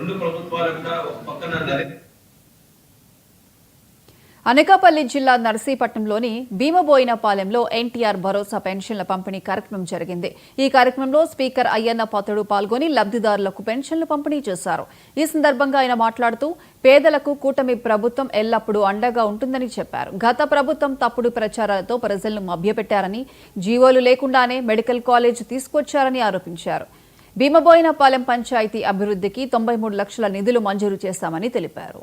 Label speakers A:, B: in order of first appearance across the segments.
A: రెండు ప్రభుత్వాలు కూడా ఒక పక్కన
B: అనకాపల్లి జిల్లా నర్సీపట్నంలోని భీమబోయినపాలెంలో ఎన్టీఆర్ భరోసా పెన్షన్ల పంపిణీ కార్యక్రమం జరిగింది. ఈ కార్యక్రమంలో స్పీకర్ అయ్యన్న పాత్రుడు పాల్గొని లబ్ధిదారులకు పెన్షన్లు పంపిణీ చేశారు. ఈ సందర్భంగా ఆయన మాట్లాడుతూ పేదలకు కూటమి ప్రభుత్వం ఎల్లప్పుడూ అండగా ఉంటుందని చెప్పారు. గత ప్రభుత్వం తప్పుడు ప్రచారాలతో ప్రజలను మభ్యపెట్టారని, జీవోలు లేకుండానే మెడికల్ కాలేజ్ తీసుకొచ్చారని ఆరోపించారు. భీమబోయినపాలెం పంచాయతీ అభివృద్ధికి 93 లక్షల నిధులు మంజూరు చేశామని తెలిపారు.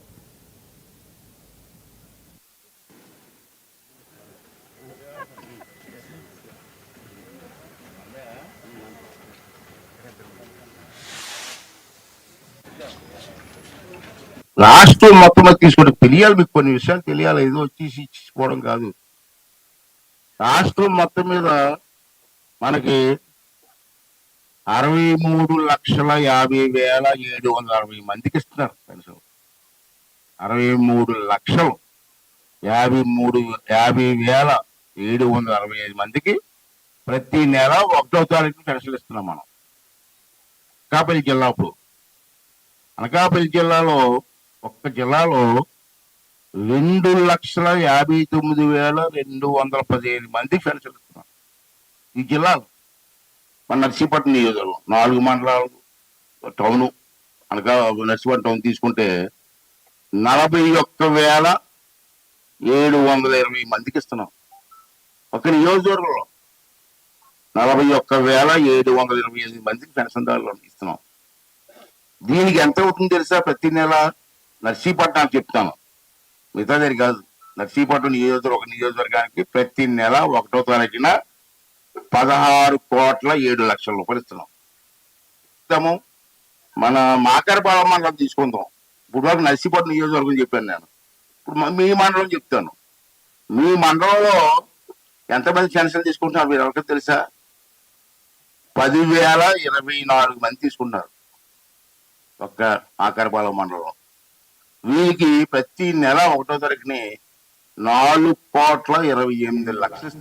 C: రాష్ట్రం మొత్తం తీసుకుంటే తెలియాలి, మీకు కొన్ని విషయాలు తెలియాలి. ఏదో వచ్చేసి ఇచ్చిపోవడం కాదు. రాష్ట్రం మొత్తం మీద మనకి 63,50,760 మందికి ఇస్తున్నారు పెన్షన్. 63,50,765 మందికి ప్రతి నెల 1వ తారీఖు పెన్షన్ ఇస్తున్నాం మనం. అనకాపల్లి జిల్లా ఇప్పుడు అనకాపల్లి జిల్లాలో ఒక్క జిల్లాలో 2,59,215 మందికి పెన్షన్ ఇస్తున్నాం. ఈ జిల్లాలో మన నర్సీపట్నం నియోజకవర్గం 4 మండలాలు టౌను అనగా నర్సీపట్నం టౌన్ తీసుకుంటే 41,720 మందికి ఇస్తున్నాం. ఒక నియోజకవర్గంలో 41,728 మందికి పెన్షన్దారులు ఇస్తున్నాం. దీనికి ఎంత అవుతుంది తెలుసా? ప్రతి నెల నర్సీపట్నానికి చెప్తాను, మిగతా దగ్గర కాదు. నర్సీపట్నం ఒక నియోజకవర్గానికి ప్రతి నెల 1వ తారీఖున 16,07,00,000 రూపాయలు ఇస్తున్నాం. మన మాకరపాలెం మండలం తీసుకుందాం. ఇప్పుడు వరకు నర్సీపట్నం నియోజకవర్గం చెప్పాను నేను. ఇప్పుడు మీ మండలం చెప్తాను. మీ మండలంలో ఎంతమంది పెన్షన్ తీసుకుంటున్నారు మీరు ఎవరికి తెలుసా? 10,024 మంది తీసుకుంటున్నారు ఒక్క ఆకారపాలెం మండలం. వీరికి ప్రతి నెల 1వ తారీఖుని 4,28,00,000